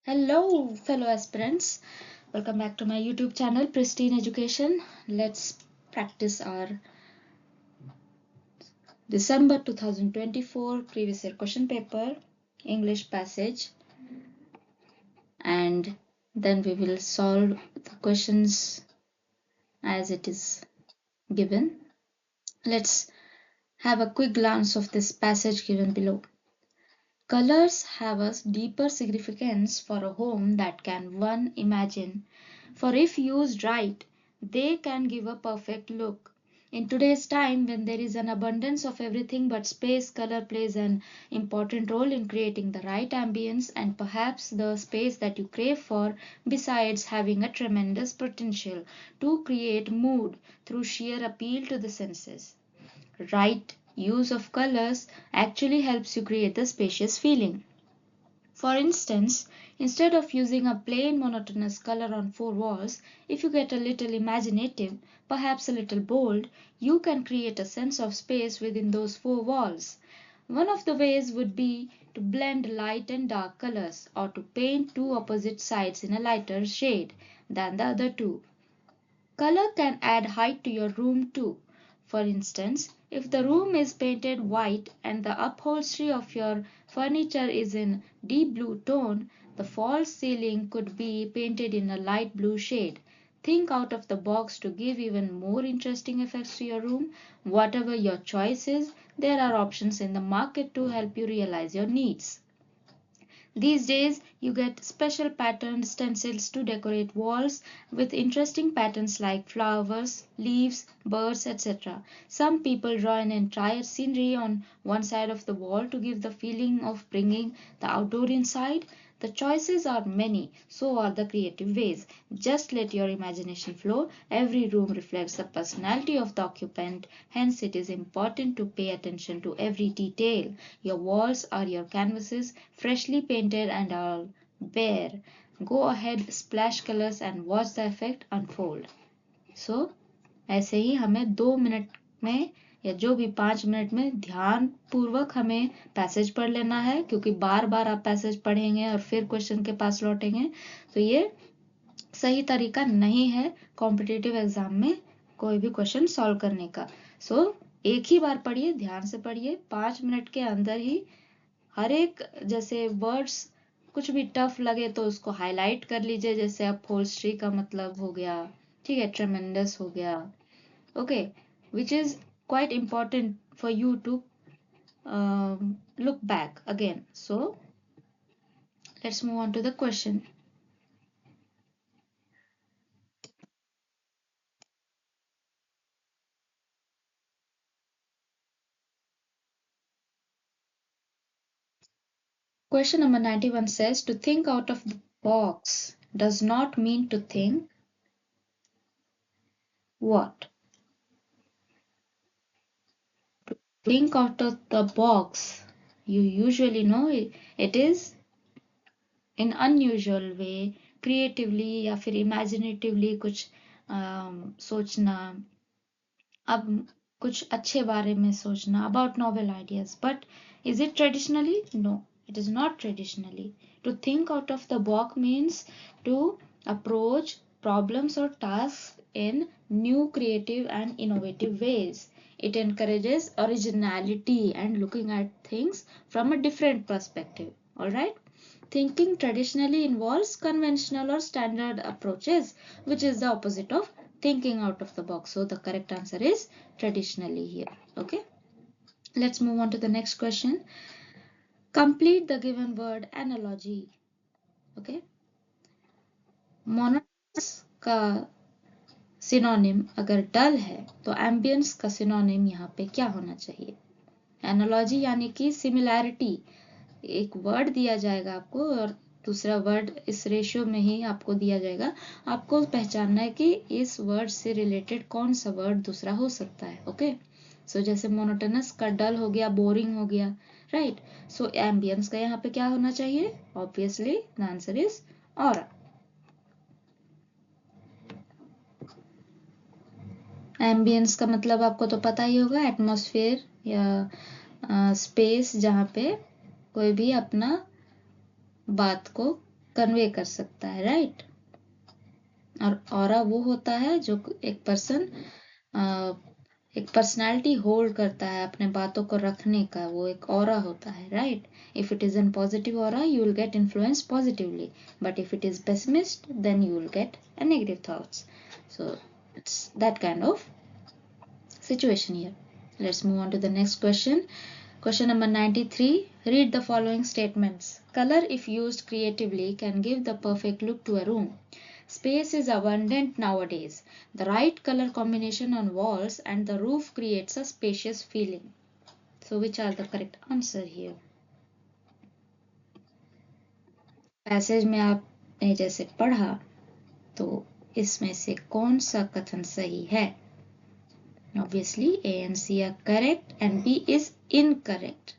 Hello, fellow aspirants. Welcome back to my YouTube channel, Pristine Education. Let's practice our December 2024 previous year question paper, English passage, and then we will solve the questions as it is given. Let's have a quick glance of this passage given below. Colors have a deeper significance for a home that can one imagine, for if used right, they can give a perfect look. In today's time, when there is an abundance of everything but space, color plays an important role in creating the right ambience and perhaps the space that you crave for, besides having a tremendous potential to create mood through sheer appeal to the senses. Right use of colors actually helps you create the spacious feeling. For instance, instead of using a plain monotonous color on four walls, if you get a little imaginative, perhaps a little bold, you can create a sense of space within those four walls. One of the ways would be to blend light and dark colors, or to paint two opposite sides in a lighter shade than the other two. Color can add height to your room too. For instance, if the room is painted white and the upholstery of your furniture is in deep blue tone, the false ceiling could be painted in a light blue shade. Think out of the box to give even more interesting effects to your room. Whatever your choice is, there are options in the market to help you realize your needs. These days, you get special patterned stencils to decorate walls with interesting patterns like flowers, leaves, birds, etc. Some people draw an entire scenery on one side of the wall to give the feeling of bringing the outdoor inside. The choices are many, so are the creative ways. Just let your imagination flow. Every room reflects the personality of the occupant, hence it is important to pay attention to every detail. Your walls are your canvases, freshly painted and all bare. Go ahead, splash colors and watch the effect unfold. So, ऐसे ही हमें 2 minute में या जो भी 5 minute में ध्यान पूर्वक हमें पैसेज पढ़ लेना है, क्योंकि बार बार आप पैसेज पढ़ेंगे और फिर क्वेश्चन के पास लौटेंगे तो ये सही तरीका नहीं है कॉम्पिटिटिव एग्जाम में कोई भी क्वेश्चन सॉल्व करने का. सो एक ही बार पढ़िए, ध्यान से पढ़िए, 5 मिनट के अंदर ही हर एक जैसे वर्ड्स कुछ भी टफ लगे तो उसको हाईलाइट कर लीजिए, जैसे अपहोल्स्ट्री का मतलब हो गया, ठीक है, ट्रेमेंडस हो गया, okay, which is quite important for you to look back again. So let's move on to the question. Question number 91 says to think out of the box does not mean to think what? To think out of the box, you usually know it is in unusual way, creatively या फिर imaginatively कुछ सोचना, अब कुछ अच्छे बारे में सोचना, about novel ideas. But is it traditionally? No, it is not traditionally. To think out of the box means to approach problems or tasks in new, creative and innovative ways. It encourages originality and looking at things from a different perspective. All right. Thinking traditionally involves conventional or standard approaches, which is the opposite of thinking out of the box. So the correct answer is traditionally here. Okay. Let's move on to the next question. Complete the given word analogy. Okay. Monotonous का synonym अगर डल है तो ambience का synonym यहाँ पे क्या होना चाहिए? एनालॉजी यानी कि सिमिलैरिटी. एक वर्ड दिया जाएगा आपको और दूसरा वर्ड इस रेशियो में ही आपको दिया जाएगा. आपको पहचानना है कि इस वर्ड से रिलेटेड कौन सा वर्ड दूसरा हो सकता है. ओके. सो जैसे मोनोटोनस का डल हो गया, बोरिंग हो गया, राइट. सो एम्बियंस का यहाँ पे क्या होना चाहिए? Obviously the answer is aura. Ambience का मतलब आपको तो पता ही होगा, एटमॉस्फेयर या स्पेस जहाँ पे कोई भी अपना बात को कन्वे कर सकता है, राइट। और ऑरा वो होता है जो एक पर्सनालिटी होल्ड करता है, अपने बातों को रखने का, वो एक ऑरा होता है, right. If it is an positive aura you will get influence positively, but if it is pessimist then you will get a negative thoughts. So it's that kind of situation here. Let's move on to the next question. Question number 93. Read the following statements. Color, if used creatively, can give the perfect look to a room. Space is abundant nowadays. The right color combination on walls and the roof creates a spacious feeling. So which are the correct answer here? Passage में आपने जैसे पढ़ा तो इसमें से कौन सा कथन सही है? Obviously A and C are correct and B is incorrect.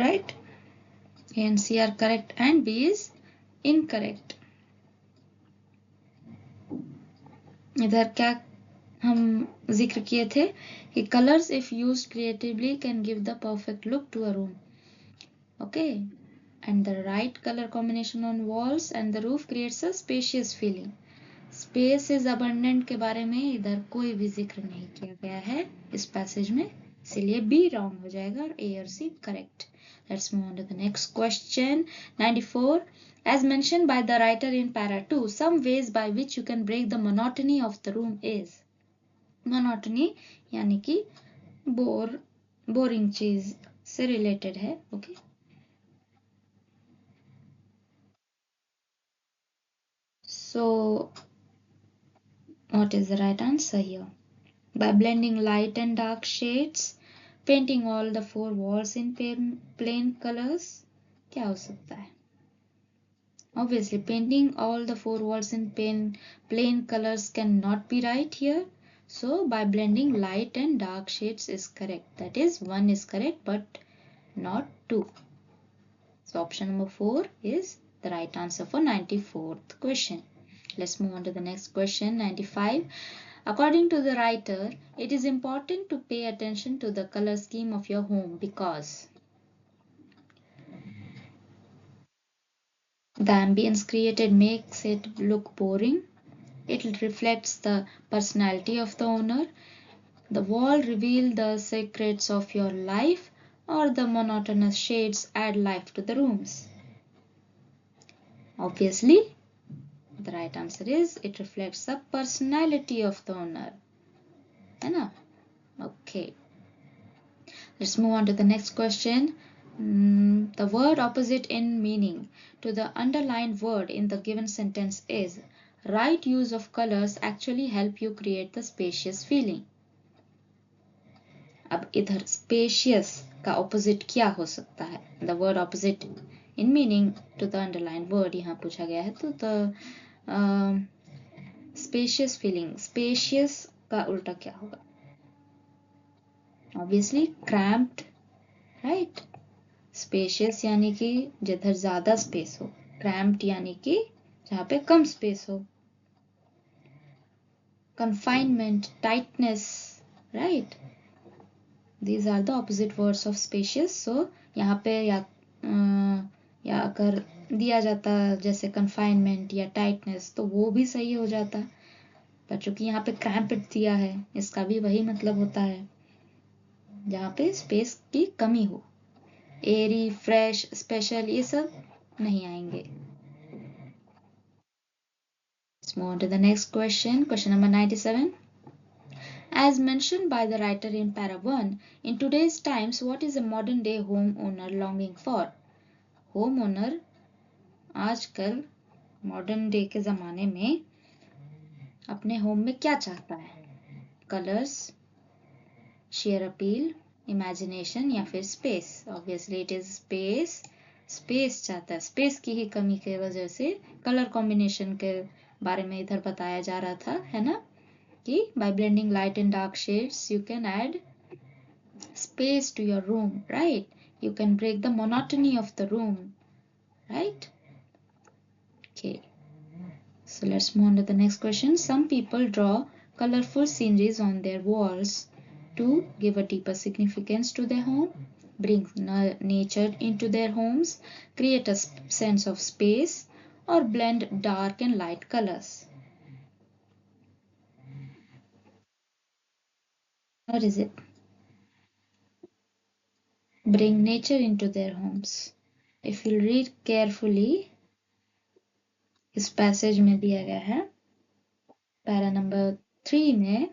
Right? A and C are correct and B is incorrect. इधर क्या हम जिक्र किए थे कि colours if used creatively can give the perfect look to a room. Okay, and the right colour combination on walls and the roof creates a spacious feeling. Space is abundant के बारे में इधर कोई भी जिक्र नहीं किया गया है इस पैसेज में, इसलिए बी रॉन्ग हो जाएगा और ए और C correct. Let's move on to the next question. 94. As mentioned by the writer in para 2, some ways by which you can break the monotony of the room is. Monotony यानी कि boring चीज से related है. Okay, so what is the right answer here? By blending light and dark shades, painting all the four walls in plain colors. क्या हो सकता है? Obviously, painting all the four walls in plain colors cannot be right here. So, by blending light and dark shades is correct. That is, 1 is correct, but not 2. So, option number 4 is the right answer for 94th question. Let's move on to the next question, 95. According to the writer, it is important to pay attention to the color scheme of your home because the ambience created makes it look boring. It reflects the personality of the owner. The wall reveal the secrets of your life, or the monotonous shades add life to the rooms. Obviously, the right answer is it reflects the personality of the owner. है ना? Okay. Let's move on to the next question. The word opposite in meaning to the underlined word in the given sentence is. Right use of colors actually help you create the spacious feeling. अब इधर spacious का opposite क्या हो सकता है? The word opposite in meaning to the underlined word यहाँ पूछा गया है, तो the spacious feeling, spacious का उल्टा क्या होगा? Obviously cramped, right? Spacious यानी कि जिधर ज्यादा स्पेस हो, cramped यानी कि जहाँ पे कम स्पेस हो. Confinement, tightness, right? These are the opposite words of spacious. So यहाँ पे या अगर दिया जाता जैसे confinement या tightness तो वो भी सही हो जाता, पर चूंकि यहाँ पे cramped दिया है, इसका भी वही मतलब होता है जहाँ पे स्पेस की कमी हो. एरी, फ्रेश, स्पेशल ये सब नहीं आएंगे. Let's move on to the next question. Question number 97. As mentioned by the writer in para 1, in today's times, what is a modern day homeowner longing for? Homeowner आजकल modern day के ज़माने में अपने home में क्या चाहता है? Colours, share appeal, imagination या फिर space? Obviously it is space. Space चाहता है. स्पेस की ही कमी की वजह से कलर कॉम्बिनेशन के बारे में इधर बताया जा रहा था, है ना, कि by blending light and dark shades you can add space to your room, right? You can break the monotony of the room, right? Okay, so let's move on to the next question. Some people draw colorful sceneries on their walls to give a deeper significance to their home. bring nature into their homes, create a sense of space, or blend dark and light colors. What is it? Bring nature into their homes. If you read carefully, इस passage में दिया गया है para number 3 में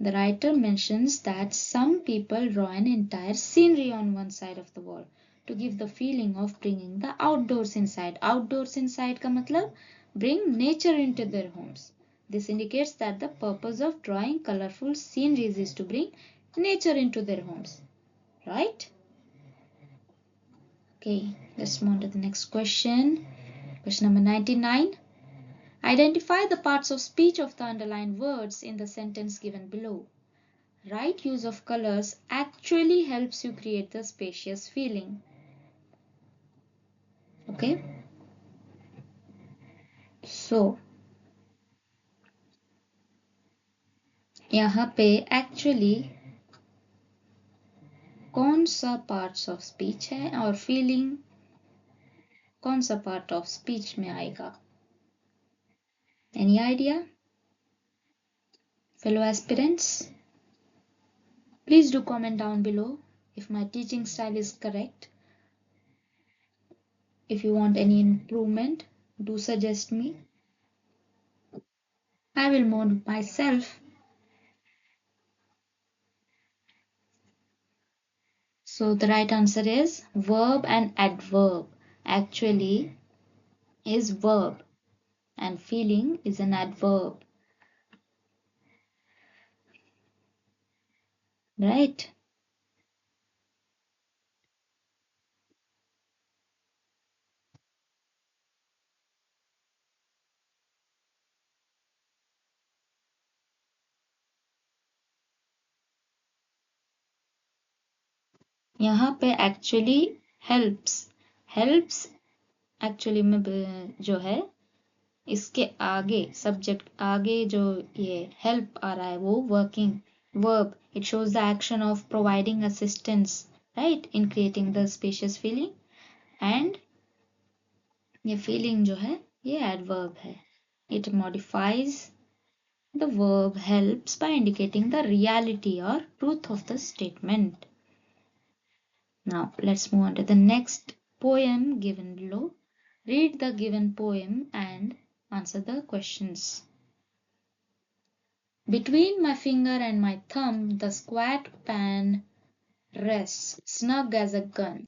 the writer mentions that some people draw an entire scenery on one side of the wall to give the feeling of bringing the outdoors inside. Outdoors inside का मतलब bring nature into their homes. This indicates that the purpose of drawing colorful sceneries is to bring nature into their homes. Right? Okay, let's move on to the next question. Question number 99. Identify the parts of speech of the underlined words in the sentence given below. Right use of colors actually helps you create the spacious feeling. Okay? So, यहाँ पे actually कौन सा parts of speech है और feeling कौन सा part of speech में आएगा? Any idea? Fellow aspirants? Please do comment down below if my teaching style is correct. If you want any improvement, do suggest me. I will mold myself. So the right answer is verb and adverb. Actually is verb and feeling is an adverb. Right? यहाँ पे actually helps actually में जो है इसके आगे subject आगे जो ये help आ रहा है वो working verb. It shows the action of providing assistance, right, in creating the spacious feeling. And ये feeling जो है ये adverb है. It modifies the verb helps by indicating the reality or truth of the statement. Now let's move on to the next poem given below. Read the given poem and answer the questions. Between my finger and my thumb, the squat pan rests, snug as a gun.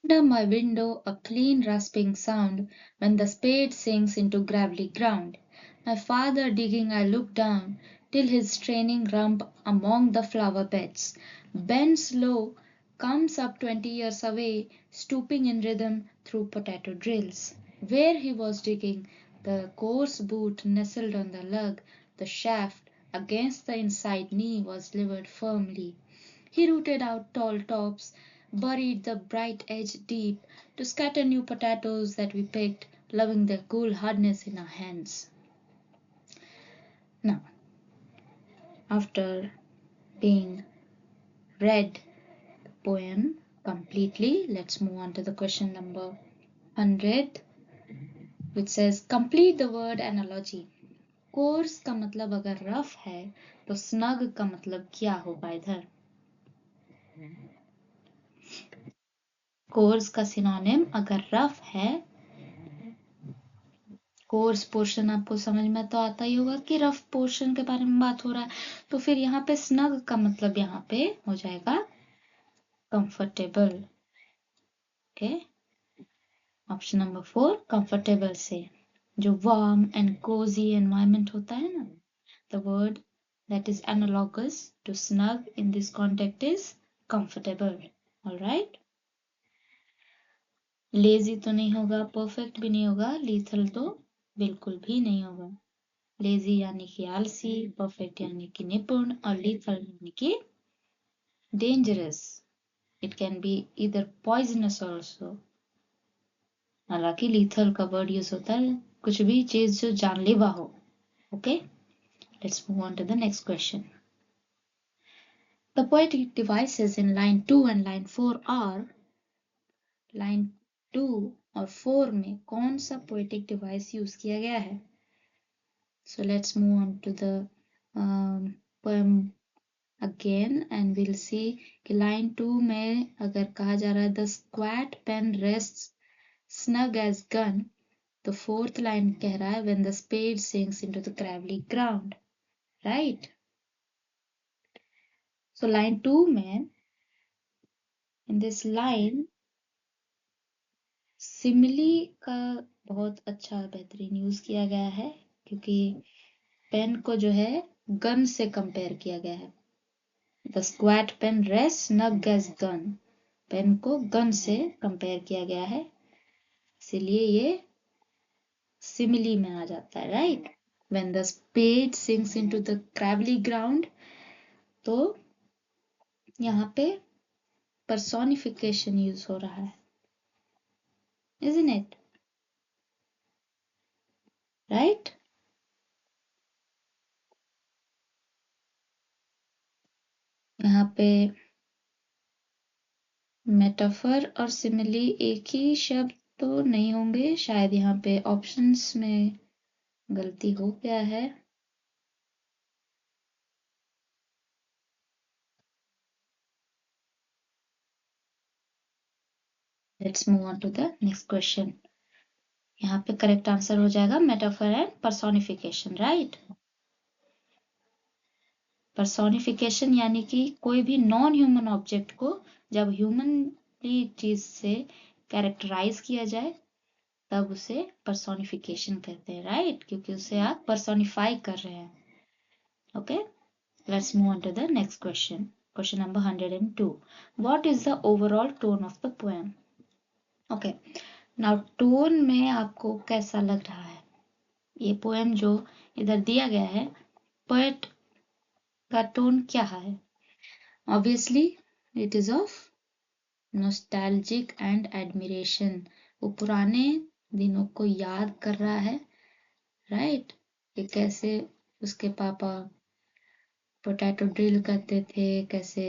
Under my window, a clean rasping sound when the spade sinks into gravelly ground. My father digging, I look down, till his straining rump among the flower beds bends low, comes up 20 years away, stooping in rhythm through potato drills. Where he was digging, the coarse boot nestled on the lug, the shaft against the inside knee was levered firmly. He rooted out tall tops, buried the bright edge deep, to scatter new potatoes that we picked, loving their cool hardness in our hands. Now, after being read the poem completely, let's move on to the question number 100, which says complete the word analogy. Course का मतलब अगर rough है तो snug का मतलब क्या होगा इधर? कोर्स का सिनोनिम अगर रफ है, कोर्स पोर्शन आपको समझ में तो आता ही होगा कि रफ पोर्शन के बारे में बात हो रहा है, तो फिर यहाँ पे स्नग का मतलब यहाँ पे हो जाएगा comfortable. Okay, option number 4 comfortable से जो वार्म एंड कोजी एनवायरनमेंट होता है ना, the word that is analogous to snug in this context is comfortable. Alright, lazy तो नहीं होगा, परफेक्ट भी नहीं होगा, लीथल तो बिल्कुल भी नहीं होगा. लेजी यानी कि आलसी, परफेक्ट यानी कि निपुण और लीथल यानी कि dangerous. It can be either poisonous also. हालांकि लीथल का वर्ड यूज होता है कुछ भी चीज जो जानलेवा हो. Okay, let's move on to the next question. The poetic devices in line 2 and line 4 are, line 2 और 4 में कौन सा poetic device यूज किया गया है? So let's move on to the poem again and we'll see कि line 2 में अगर कहा जा रहा है the squat pen rests snug as gun, तो fourth line कह रहा है when the spade sinks into the gravelly ground, right? So line 2 में in this line सिमिली का बहुत अच्छा बेहतरीन यूज किया गया है क्योंकि पेन को जो है गन से कंपेयर किया गया है। The squat pen rest snug as gun, pen को गन से कंपेयर किया गया है, इसीलिए ये सिमिली में आ जाता है, right? When the spade sinks into the gravelly ground, तो यहाँ पे पर्सोनिफिकेशन यूज हो रहा है, isn't it? Right? यहाँ पे मेटाफर और सिमिली एक ही शब्द तो नहीं होंगे, शायद यहाँ पे ऑप्शंस में गलती हो गया है। Let's move on to the next question. यहाँ पे करेक्ट आंसर हो जाएगा metaphor and personification, right? Personification यानी कि कोई भी नॉन ह्यूमन ऑब्जेक्ट को जब ह्यूमनली चीज से कैरेक्टराइज किया जाए तब उसे पर्सोनिफिकेशन कहते हैं, राइट? क्योंकि उसे आप पर्सोनिफाई कर रहे हैं। Okay, let's move on to the next question. Question number 102. What is the overall tone of the poem? Okay, now tone में आपको कैसा लग रहा है? ये पोएम जो इधर दिया गया है, पोएट का टोन क्या है? Obviously, it is of nostalgic and admiration. वो पुराने दिनों को याद कर रहा है, राइट? कि कैसे उसके पापा पोटैटो ड्रिल करते थे, कैसे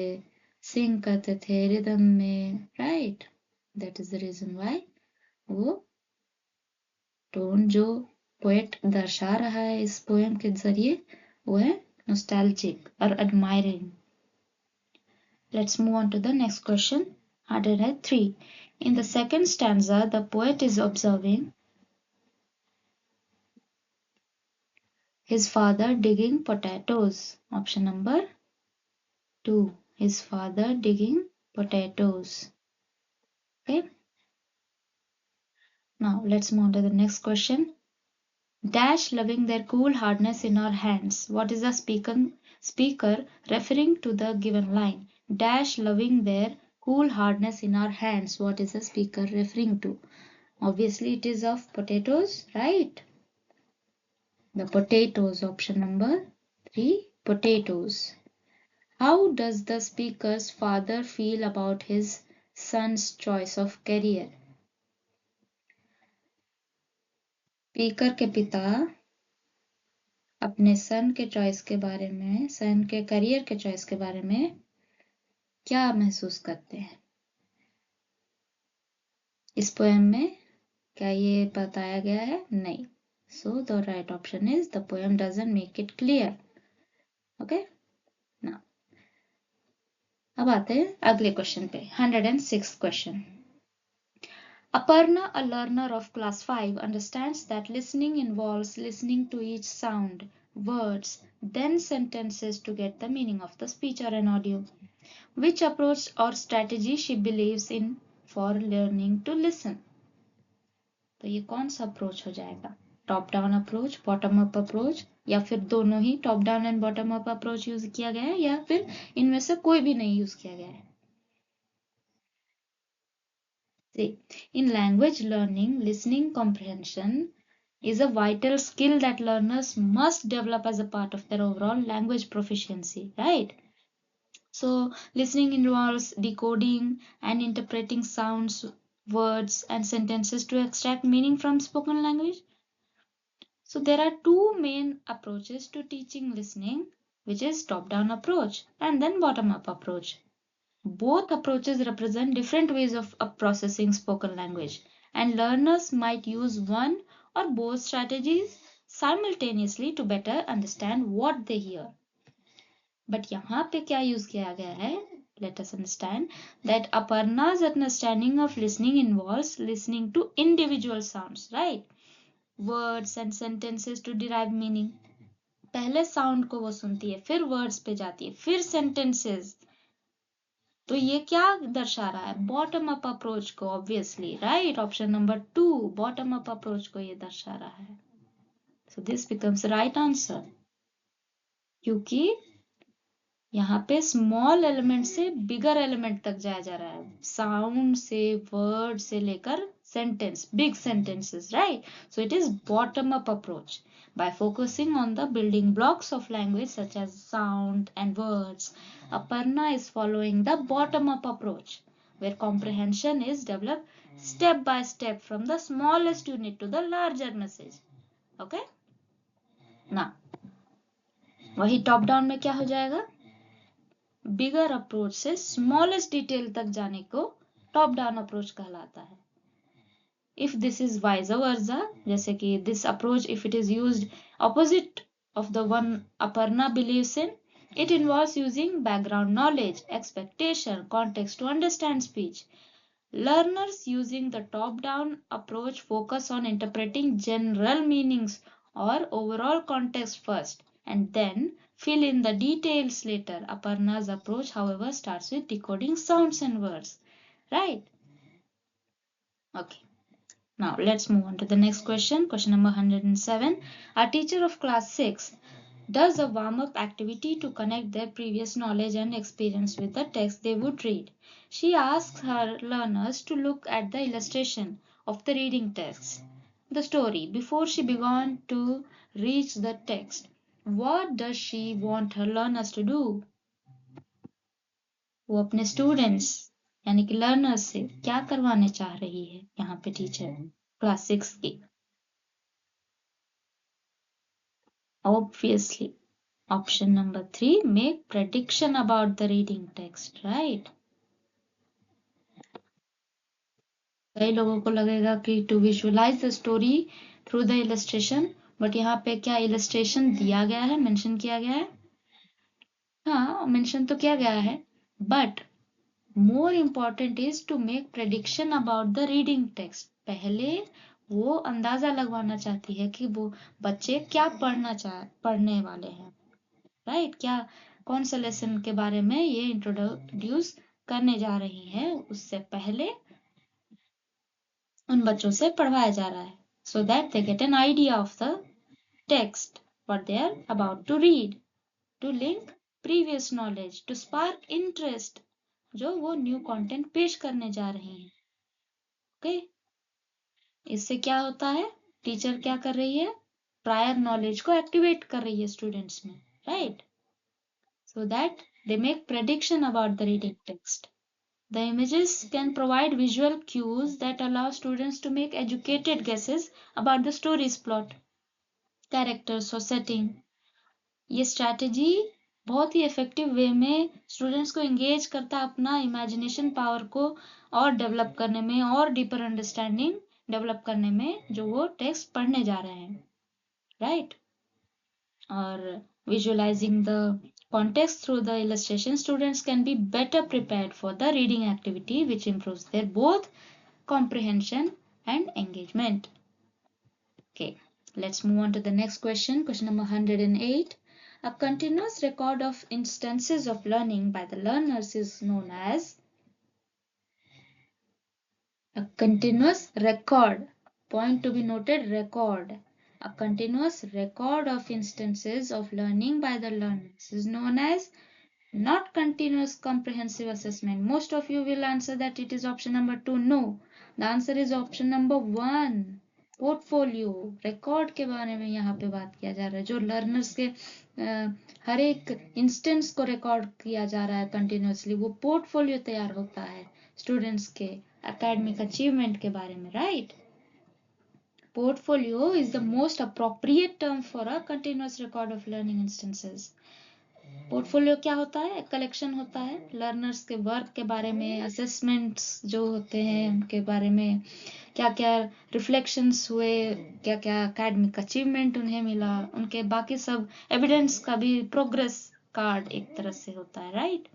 सिंग करते थे रिदम में, right? That is the reason why वो टोन जो पोएट दर्शा रहा है इस पोएम के जरिए वो है नॉस्टैल्जिक और admiring. Let's move on to the next question 103. In the second stanza, the poet is observing his father digging potatoes. Option number 2. His father digging potatoes. Okay. Now let's move on to the next question. Dash loving their cool hardness in our hands. What is the speaker referring to the given line? Dash loving their cool hardness in our hands. What is the speaker referring to? Obviously it is of potatoes, right? The potatoes, option number 3, potatoes. How does the speaker's father feel about his son's choice of career? Speaker के पिता अपने सन के choice के बारे में, सन के career के choice के बारे में क्या महसूस करते हैं? इस पोएम में क्या ये बताया गया है? नहीं। So the right option is the poem doesn't make it clear. Okay, now अब आते हैं अगले क्वेश्चन पे, 106th question. Aparna, a learner of class 5, understands that listening involves listening to each sound, words, then sentences to get the meaning of the speech or an audio. Which approach or strategy she believes in for learning to listen? तो ये कौन सा approach हो जाएगा? Top down approach, bottom up approach, या फिर दोनों ही top down and bottom up approach use किया गया है, या फिर इनमें से कोई भी नहीं यूज किया गया है? See, in language learning, listening comprehension is a vital skill that learners must develop as a part of their overall language proficiency, right? So listening involves decoding and interpreting sounds, words, and sentences to extract meaning from spoken language. So there are two main approaches to teaching listening, which is top-down approach, and then bottom-up approach. Both approaches represent different ways of processing spoken language, and learners might use one or both strategies simultaneously to better understand what they hear. But यहाँ पे क्या use किया गया है? Let us understand that Aparna's understanding of listening involves listening to individual sounds, right? Words and sentences to derive meaning. पहले sound को वो सुनती है, फिर words पे जाती है, फिर sentences. तो ये क्या दर्शा रहा है? बॉटम अप अप्रोच को, obviously, right? Option number 2 bottom up approach को ये दर्शा रहा है. So this becomes right answer, क्योंकि यहाँ पे स्मॉल एलिमेंट से बिगर एलिमेंट तक जाया जा रहा है, साउंड से, वर्ड से लेकर sentence, big sentences, right? So it is bottom up approach. By focusing on the building blocks of language such as sound and words, Aparna is following the bottom-up approach, where comprehension is developed step by step from the smallest unit to the larger message. Okay? Now, वही top down में क्या हो जाएगा? Bigger approach से smallest detail तक जाने को top down approach कहलाता है. If this is vice versa, जैसे कि this approach, if it is used opposite of the one Aparna believes in, it involves using background knowledge, expectation, context to understand speech. Learners using the top-down approach focus on interpreting general meanings or overall context first, and then fill in the details later. Aparna's approach, however, starts with decoding sounds and words. Right? Okay. Now let's move on to the next question. Question number 107. A teacher of class 6 does a warm-up activity to connect their previous knowledge and experience with the text they would read. She asks her learners to look at the illustration of the reading text, the story, before she began to reach the text. What does she want her learners to do? वो अपने students यानी कि learners से क्या करवाने चाह रही है यहाँ पे टीचर क्लास 6 की? Obviously, option number 3, make prediction about the reading text, right? कई लोगों को लगेगा कि to visualize the story through the illustration, but यहाँ पे क्या illustration दिया गया है, mention किया गया है? हाँ, mention तो किया गया है, but more important is to make prediction about the reading text. पहले वो अंदाजा लगवाना चाहती है कि वो बच्चे क्या पढ़ने वाले हैं, राइट? क्या कौन सा लेसन के बारे में ये इंट्रोड्यूस करने जा रही है, उससे पहले उन बच्चों से पढ़वाया जा रहा है, so that they get an idea of the text what they are about to read, to link previous knowledge, to spark interest, जो वो न्यू कंटेंट पेश करने जा रही हैं. ओके, इससे क्या होता है? टीचर क्या कर रही है? प्रायर नॉलेज को एक्टिवेट कर रही है स्टूडेंट्स में, right? So that they make prediction about the reading text. The images can provide visual cues that allow students to make educated guesses about the story's plot, characters or setting. ये strategy बहुत ही effective way में students को engage करता है अपना imagination power को और develop करने में और deeper understanding develop करने में जो वो text पढ़ने जा रहे हैं, right? और visualizing the context through the illustration, students can be better prepared for the reading activity, which improves their both comprehension and engagement. Okay, let's move on to the next question. Question number 108. A continuous record of instances of learning by the learners is known as a continuous record. Point to be noted, record. A continuous record of instances of learning by the learners is known as not continuous comprehensive assessment. Most of you will answer that it is option number 2. No, the answer is option number 1. Portfolio, record के बारे में यहाँ पे बात किया जा रहा है, जो लर्नर्स के हर एक इंस्टेंस को रिकॉर्ड किया जा रहा है कंटिन्यूसली, वो पोर्टफोलियो तैयार होता है स्टूडेंट्स के एकेडमिक अचीवमेंट के बारे में, right? Portfolio is the most appropriate term for a continuous record of learning instances. Portfolio क्या होता है? कलेक्शन होता है लर्नर्स के वर्क के बारे में, असेसमेंट्स जो होते हैं उनके बारे में, क्या क्या रिफ्लेक्शंस हुए, क्या क्या एकेडमिक अचीवमेंट उन्हें मिला, उनके बाकी सब एविडेंस का भी प्रोग्रेस कार्ड एक तरह से होता है, राइट?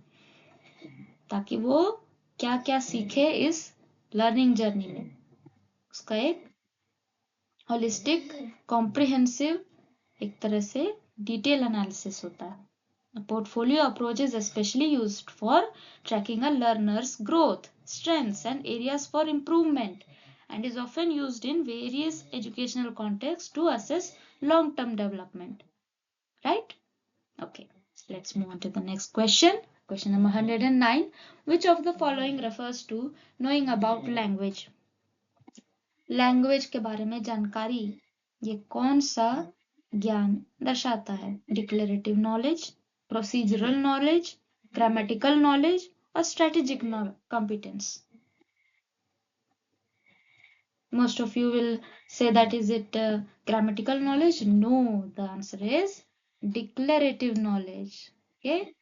ताकि वो क्या क्या सीखे इस लर्निंग जर्नी में, उसका एक होलिस्टिक कॉम्प्रिहेंसिव एक तरह से डिटेल एनालिसिस होता है. A portfolio approach is especially used for tracking a learner's growth, strengths, and areas for improvement, and is often used in various educational contexts to assess long-term development. Right? Okay, let's move on to the next question. Question number 109. Which of the following refers to knowing about language? Language के बारे में जानकारी, ये कौन सा ज्ञान दर्शाता है? Declarative knowledge, procedural knowledge, grammatical knowledge और strategic competence. Most of you will say that is it grammatical knowledge? No, the answer is declarative knowledge. Okay,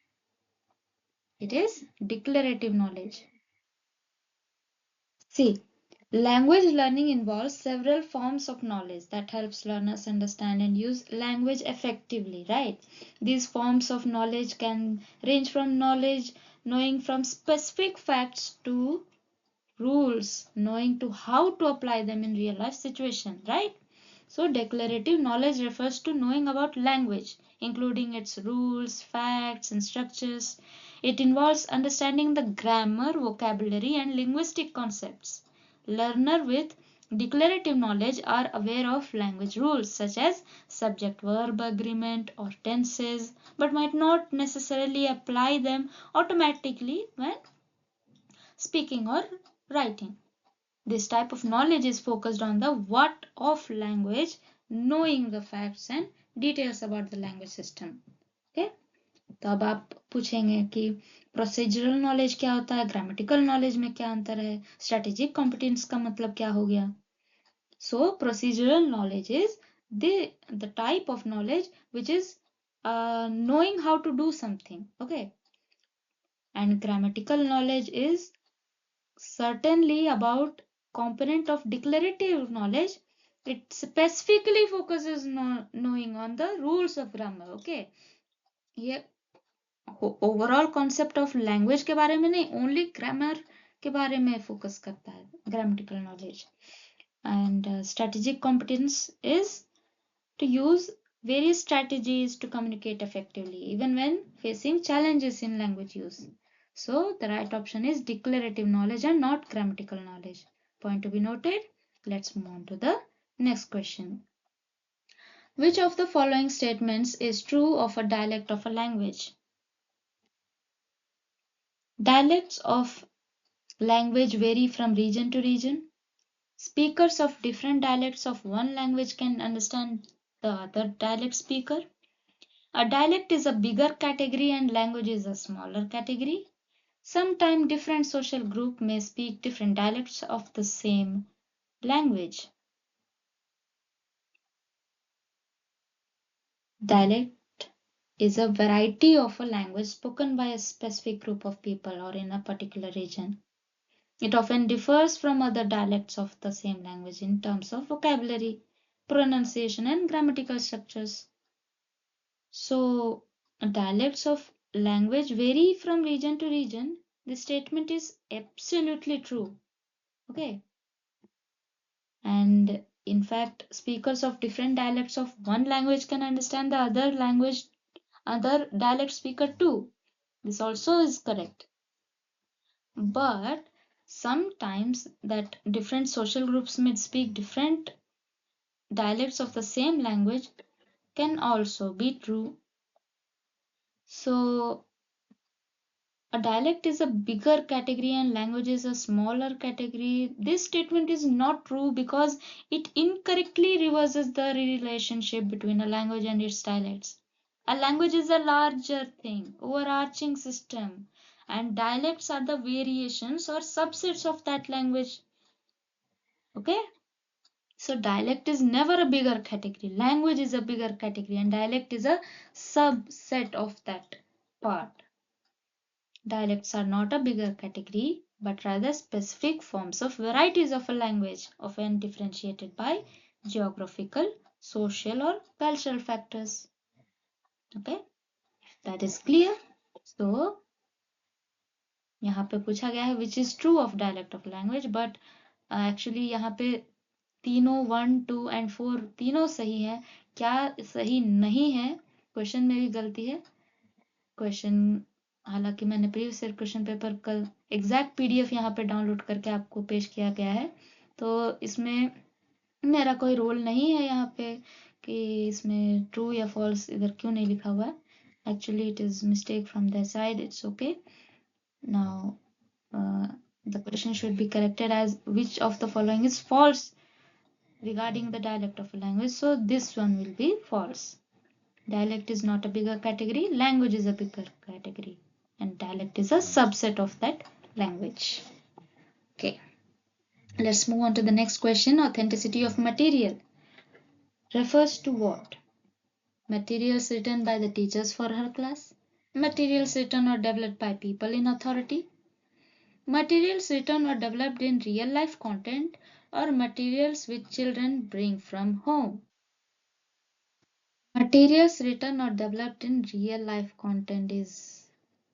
it is declarative knowledge. See, language learning involves several forms of knowledge that helps learners understand and use language effectively, right? These forms of knowledge can range from knowing from specific facts to rules, knowing to how to apply them in real life situation, right? So declarative knowledge refers to knowing about language, including its rules, facts, and structures. It involves understanding the grammar, vocabulary, and linguistic concepts. Learners with declarative knowledge are aware of language rules such as subject-verb agreement or tenses, but might not necessarily apply them automatically when speaking or writing. This type of knowledge is focused on the what of language, knowing the facts and details about the language system. Okay? तो अब आप पूछेंगे कि procedural knowledge क्या होता है, grammatical knowledge में क्या अंतर है, स्ट्रेटेजिक कॉम्पिटेंस का मतलब क्या हो गया? So procedural knowledge is the type of knowledge which is knowing how to do something, okay? And grammatical knowledge is certainly about component of declarative knowledge. It specifically focuses on knowing on the rules of grammar. Okay, ये overall concept of language के बारे में नहीं, only grammar के बारे में focus करता है grammatical knowledge. And strategic competence is to use various strategies to communicate effectively, even when facing challenges in language use. So the right option is declarative knowledge and not grammatical knowledge. Point to be noted. Let's move on to the next question. Which of the following statements is true of a dialect of a language? Dialects of language vary from region to region. Speakers of different dialects of one language can understand the other dialect speaker. A dialect is a bigger category and language is a smaller category. Sometimes different social groups may speak different dialects of the same language. Dialect is a variety of a language spoken by a specific group of people or in a particular region. It often differs from other dialects of the same language in terms of vocabulary, pronunciation, and grammatical structures. So, dialects of language vary from region to region. This statement is absolutely true. Okay. And in fact, speakers of different dialects of one language can understand the other dialect speaker too. This also is correct. But sometimes that different social groups may speak different dialects of the same language can also be true. So a dialect is a bigger category and language is a smaller category. This statement is not true because it incorrectly reverses the relationship between a language and its dialects. A language is a larger thing, overarching system, and dialects are the variations or subsets of that language. Okay? So dialect is never a bigger category. Language is a bigger category and dialect is a subset of that part. Dialects are not a bigger category, but rather specific forms of varieties of a language, often differentiated by geographical, social, or cultural factors. Okay, that is clear. So, यहाँ पे पूछा गया है which is true of dialect of language, but actually यहाँ पे तीनों 1, 2 and 4 तीनों सही है. क्या सही नहीं है? क्वेश्चन में भी गलती है. क्वेश्चन, हालांकि मैंने प्रीवियस ईयर क्वेश्चन पेपर कल एग्जैक्ट पीडीएफ यहाँ पे डाउनलोड करके आपको पेश किया गया है, तो इसमें मेरा कोई रोल नहीं है यहाँ पे कि इसमें ट्रू या फॉल्स इधर क्यों नहीं लिखा हुआ है. Actually it is mistake from the side. It's okay. Now the question should be corrected as which of the following is false regarding the dialect of a language. So this one will be false. Dialect is not a bigger category, language is a bigger category, and dialect is a subset of that language. Okay, let's move on to the next question. Authenticity of material refers to what? Materials written by the teachers for her class, materials written or developed by people in authority, materials written or developed in real life content, or materials which children bring from home. Materials written or developed in real life content is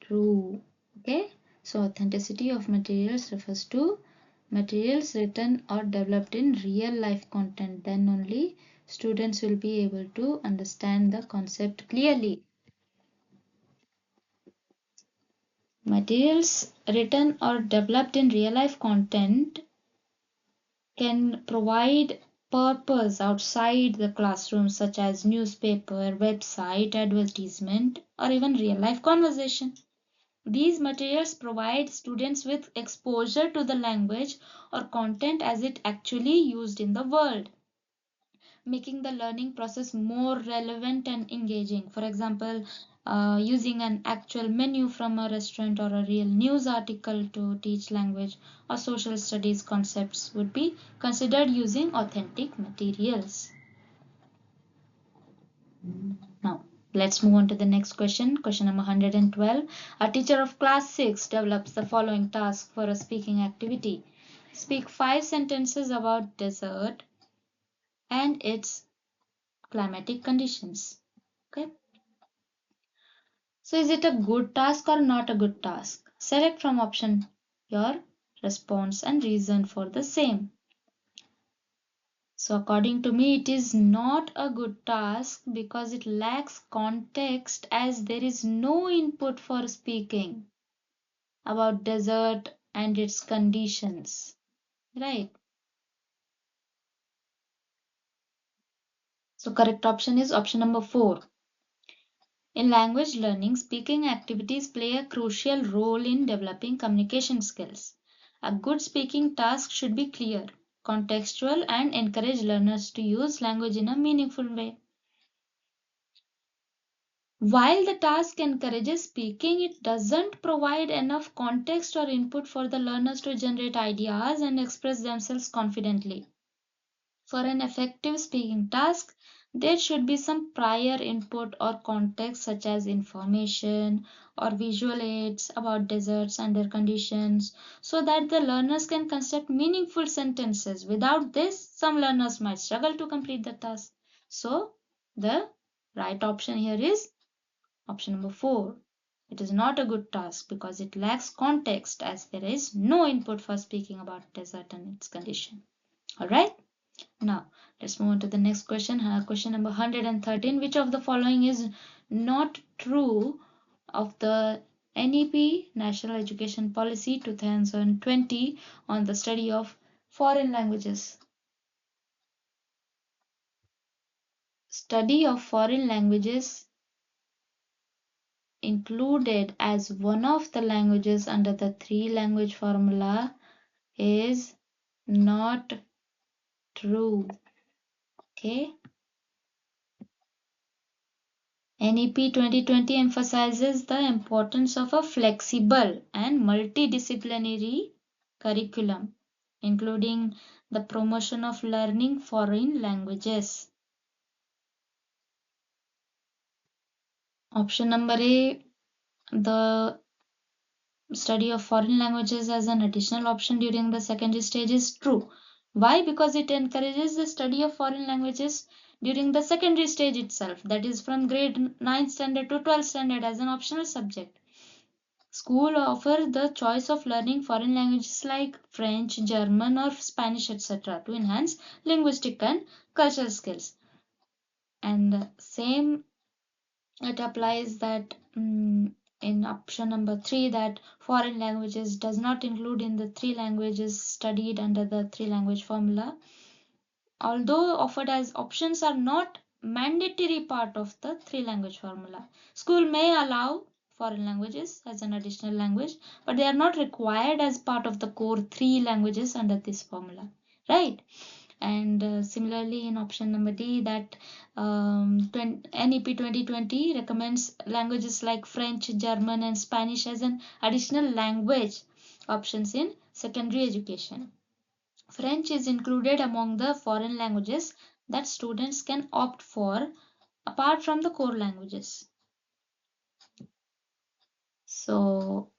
true. Okay, so authenticity of materials refers to materials written or developed in real life content. Then only students will be able to understand the concept clearly. Materials written or developed in real life content can provide purpose outside the classroom, such as newspaper, website, advertisement, or even real life conversation. These materials provide students with exposure to the language or content as it actually used in the world, making the learning process more relevant and engaging. For example, using an actual menu from a restaurant or a real news article to teach language or social studies concepts would be considered using authentic materials. Now, let's move on to the next question. Question number 112. A teacher of class 6 develops the following task for a speaking activity. Speak 5 sentences about desert and its climatic conditions. Okay. So is it a good task or not a good task? Select from option your response and reason for the same. So according to me, it is not a good task because it lacks context as there is no input for speaking about desert and its conditions. Right. So correct option is option number 4. In language learning, speaking activities play a crucial role in developing communication skills. A good speaking task should be clear, contextual, and encourage learners to use language in a meaningful way. While the task encourages speaking, it doesn't provide enough context or input for the learners to generate ideas and express themselves confidently. For an effective speaking task, there should be some prior input or context such as information or visual aids about deserts and their conditions so that the learners can construct meaningful sentences. Without this, some learners might struggle to complete the task. So, the right option here is option number 4. It is not a good task because it lacks context as there is no input for speaking about desert and its condition. Alright? Now, let's move on to the next question. Question number 113. Which of the following is not true of the NEP, National Education Policy 2020, on the study of foreign languages? Study of foreign languages included as one of the languages under the 3-language formula is not true. Okay. NEP 2020 emphasizes the importance of a flexible and multidisciplinary curriculum, including the promotion of learning foreign languages. Option number A, the study of foreign languages as an additional option during the secondary stage is true. Why? Because it encourages the study of foreign languages during the secondary stage itself, that is from grade 9th standard to 12th standard as an optional subject. School offer the choice of learning foreign languages like French, German or Spanish etc. to enhance linguistic and cultural skills. And same it applies that in option number 3 that foreign languages does not include in the 3 languages studied under the 3 language formula, although offered as options are not mandatory part of the 3 language formula. School may allow foreign languages as an additional language, but they are not required as part of the core 3 languages under this formula, right? And similarly in option number D that NEP 2020 recommends languages like French, German and Spanish as an additional language options in secondary education. French is included among the foreign languages that students can opt for apart from the core languages. So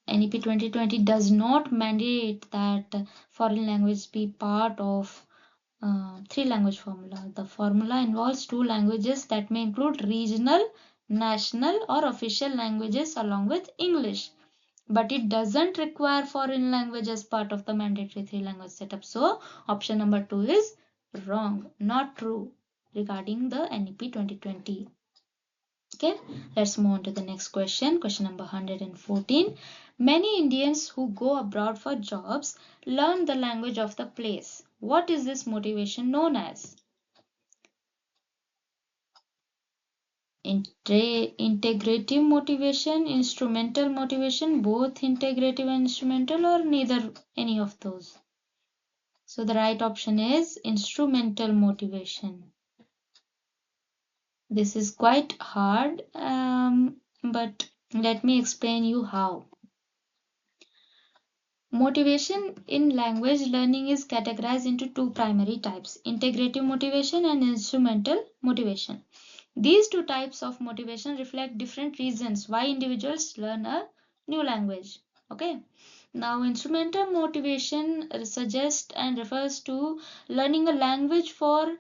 NEP 2020 does not mandate that foreign language be part of 3 language formula. The formula involves 2 languages that may include regional, national or official languages along with English. But it doesn't require foreign language as part of the mandatory 3 language setup. So option number 2 is wrong, not true regarding the NEP 2020. Okay, let's move on to the next question. Question number 114. Many Indians who go abroad for jobs learn the language of the place. What is this motivation known as? Integrative motivation, instrumental motivation, both integrative and instrumental, or neither any of those? So the right option is instrumental motivation. This is quite hard, but let me explain you how. Motivation in language learning is categorized into 2 primary types: integrative motivation and instrumental motivation. These 2 types of motivation reflect different reasons why individuals learn a new language. Okay. Now, instrumental motivation suggests and refers to learning a language for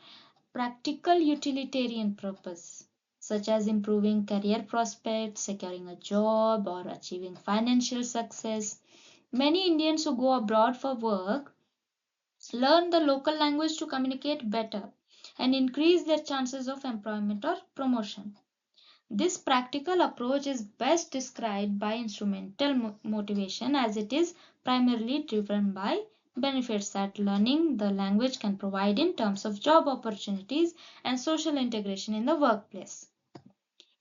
practical utilitarian purpose, such as improving career prospects, securing a job, or achieving financial success. Many Indians who go abroad for work learn the local language to communicate better and increase their chances of employment or promotion. This practical approach is best described by instrumental motivation, as it is primarily driven by benefits that learning the language can provide in terms of job opportunities and social integration in the workplace.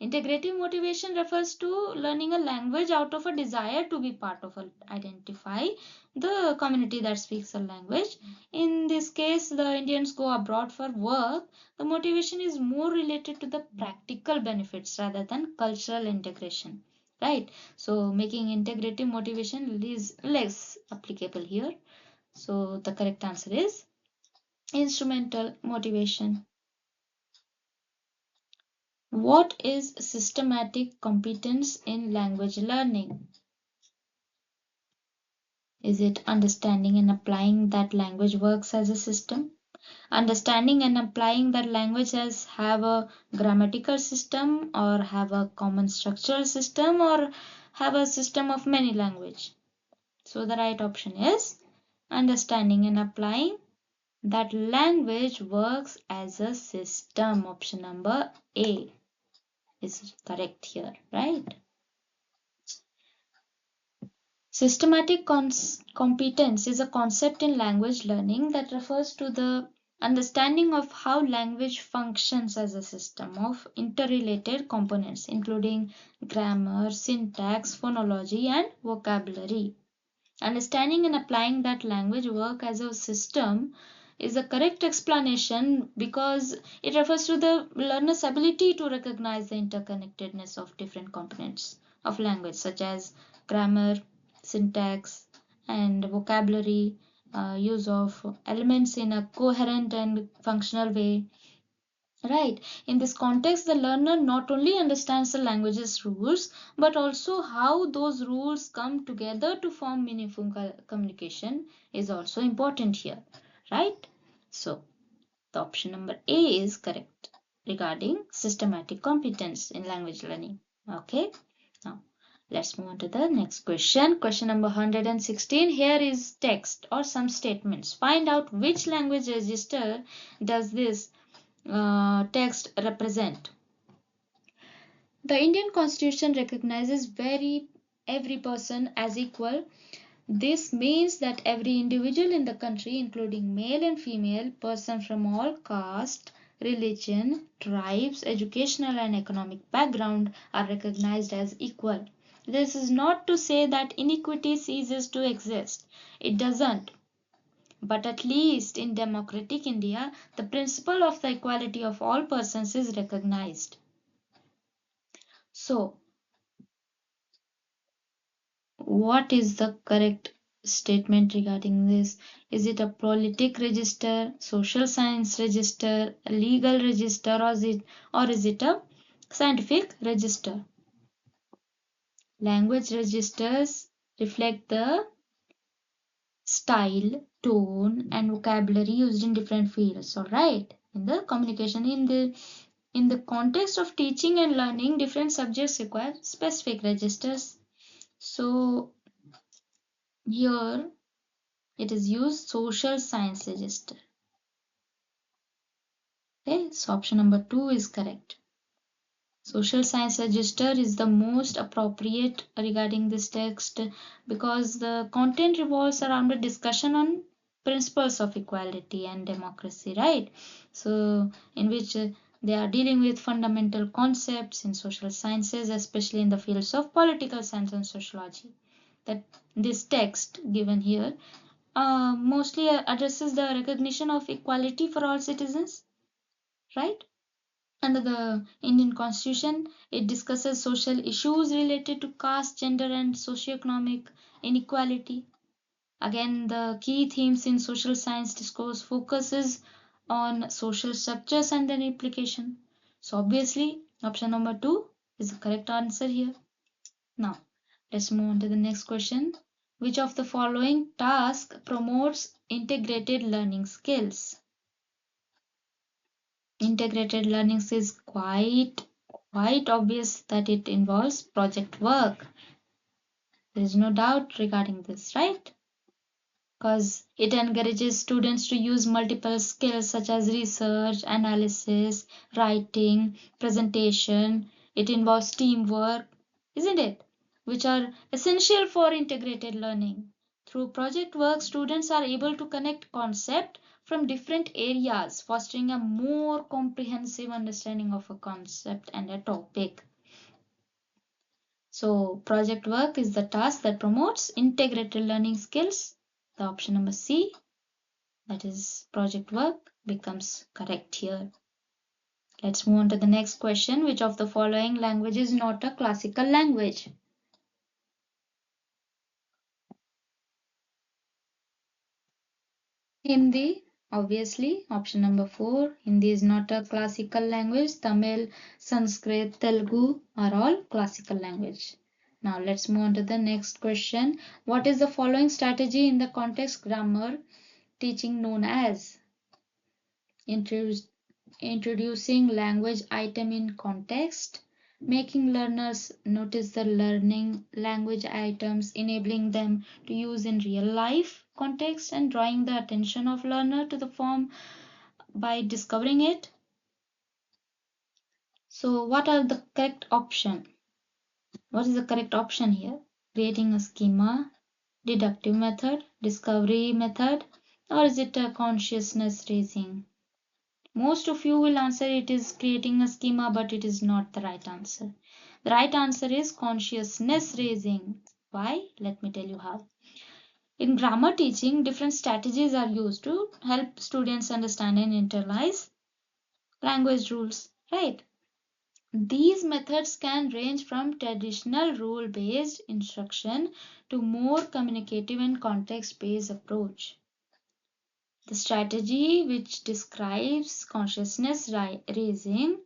Integrative motivation refers to learning a language out of a desire to be part of identify the community that speaks a language. In this case, the Indians go abroad for work. The motivation is more related to the practical benefits rather than cultural integration, right? So making integrative motivation is less applicable here. So the correct answer is instrumental motivation. What is systematic competence in language learning? Is it understanding and applying that language works as a system? Understanding and applying that language as have a grammatical system, or have a common structural system, or have a system of many language? So the right option is understanding and applying that language works as a system. Option number A is correct here, right? Systematic competence is a concept in language learning that refers to the understanding of how language functions as a system of interrelated components, including grammar, syntax, phonology, and vocabulary. Understanding and applying that language work as a system is a correct explanation because it refers to the learner's ability to recognize the interconnectedness of different components of language, such as grammar, syntax, and vocabulary, use of elements in a coherent and functional way, Right. In this context, the learner not only understands the language's rules, but also how those rules come together to form meaningful communication is also important here. Right? So, the option number A is correct regarding systematic competence in language learning. Okay. Now, let's move on to the next question. Question number 116. Here is text or some statements. Find out which language register does this text represent. The Indian Constitution recognizes every person as equal. This means that every individual in the country, including male and female, person from all caste, religion, tribes, educational and economic background, are recognized as equal. This is not to say that inequity ceases to exist. It doesn't. But at least in democratic India, the principle of the equality of all persons is recognized. So, what is the correct statement regarding this? Is it a politic register, social science register, a legal register, or is it a scientific register? Language registers reflect the style, tone, and vocabulary used in different fields. All right, in the communication, in the context of teaching and learning, different subjects require specific registers. So here it is used social science register. Okay, so option number 2 is correct. Social science register is the most appropriate regarding this text because the content revolves around a discussion on principles of equality and democracy, right? So, in which they are dealing with fundamental concepts in social sciences, especially in the fields of political science and sociology. That this text given here mostly addresses the recognition of equality for all citizens, right? Under the Indian Constitution, it discusses social issues related to caste, gender, and socioeconomic inequality. Again, the key themes in social science discourse focuses on social structures and their implication. So obviously, option number 2 is the correct answer here. Now, let's move on to the next question. Which of the following task promotes integrated learning skills? Integrated learning is quite obvious that it involves project work. There is no doubt regarding this, right? Because it encourages students to use multiple skills such as research, analysis, writing, presentation. It involves teamwork, isn't it? Which are essential for integrated learning. Through project work, students are able to connect concepts from different areas, fostering a more comprehensive understanding of a concept and a topic. So, project work is the task that promotes integrated learning skills. The option number C, that is project work, becomes correct here. Let's move on to the next question. Which of the following language is not a classical language? Hindi, obviously. Option number 4. Hindi is not a classical language. Tamil, Sanskrit, Telugu are all classical language. Now let's move on to the next question. What is the following strategy in the context grammar teaching known as? Introducing language item in context, making learners notice the learning language items, enabling them to use in real life context, and drawing the attention of learner to the form by discovering it. So what are the correct option? What is the correct option here? Creating a schema, deductive method, discovery method, or is it a consciousness raising? Most of you will answer it is creating a schema, but it is not the right answer. The right answer is consciousness raising. Why? Let me tell you how. In grammar teaching, different strategies are used to help students understand and internalize language rules, right? These methods can range from traditional rule-based instruction to more communicative and context-based approach. The strategy which describes consciousness raising,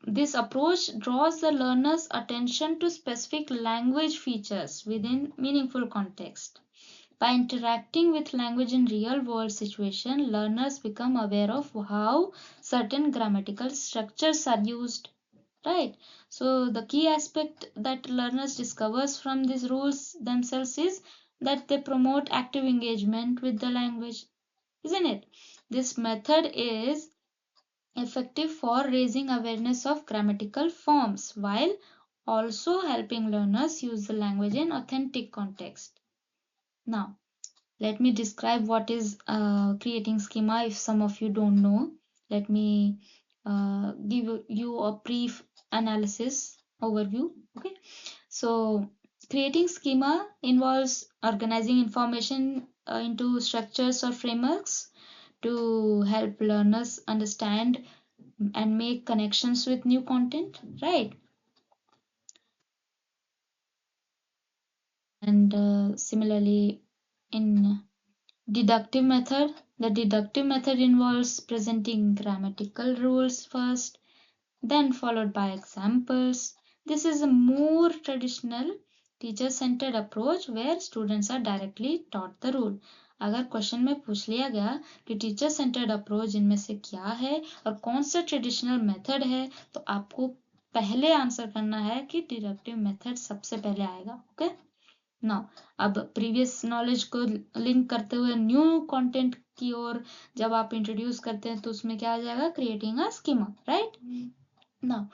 this approach draws the learner's attention to specific language features within meaningful context. By interacting with language in real world situations, learners become aware of how certain grammatical structures are used. Right. So the key aspect that learners discovers from these rules themselves is that they promote active engagement with the language, isn't it? This method is effective for raising awareness of grammatical forms while also helping learners use the language in authentic context. Now, let me describe what is creating schema if some of you don't know. Let me give you a brief analysis overview. Okay, so creating schema involves organizing information into structures or frameworks to help learners understand and make connections with new content, right? And similarly, in deductive method, the deductive method involves presenting grammatical rules first, then followed by examples. This is a more traditional teacher centered approach where students are directly taught the rule. अगर question में पूछ लिया गया कि teacher centred approach इनमें से क्या है और कौन सा ट्रेडिशनल मेथड है, तो आपको पहले आंसर करना है कि डिडक्टिव मेथड सबसे पहले आएगा. ओके, नाउ अब प्रीवियस नॉलेज को लिंक करते हुए न्यू कंटेंट की ओर जब आप इंट्रोड्यूस करते हैं तो उसमें क्या आ जाएगा, creating a schema, right? Now,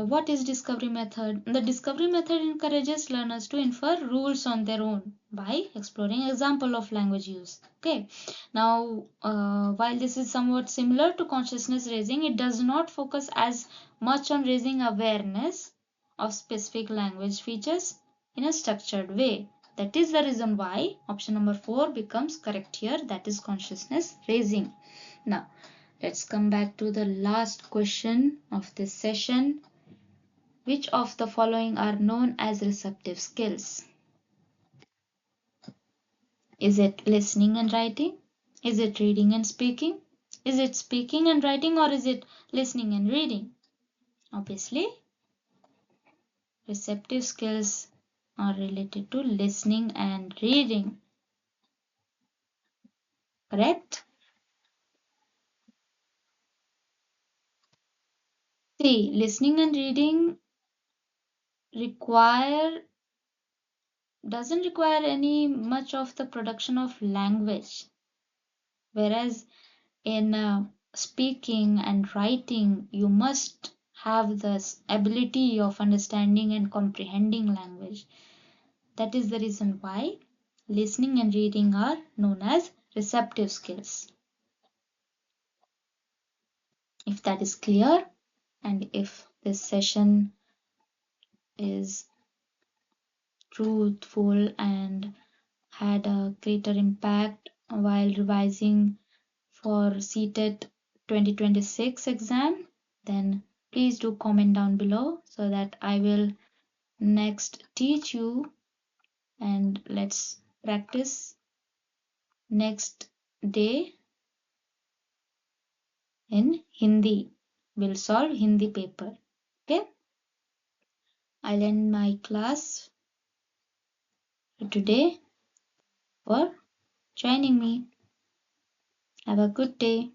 what is discovery method? The discovery method encourages learners to infer rules on their own by exploring example of language use. Okay. Now, while this is somewhat similar to consciousness raising, it does not focus as much on raising awareness of specific language features in a structured way. That is the reason why option number 4 becomes correct here. That is consciousness raising. Now, let's come back to the last question of this session. Which of the following are known as receptive skills? Is it listening and writing? Is it reading and speaking? Is it speaking and writing, or is it listening and reading? Obviously, receptive skills are related to listening and reading. Correct? See, listening and reading doesn't require any much of the production of language, whereas in speaking and writing you must have the ability of understanding and comprehending language. That is the reason why listening and reading are known as receptive skills. If that is clear, and if this session is truthful and had a greater impact while revising for ctet 2026 exam, then please do comment down below so that I will next teach you, and let's practice next day in Hindi. We'll solve Hindi paper. Okay, I'll end my class for today for joining me. Have a good day.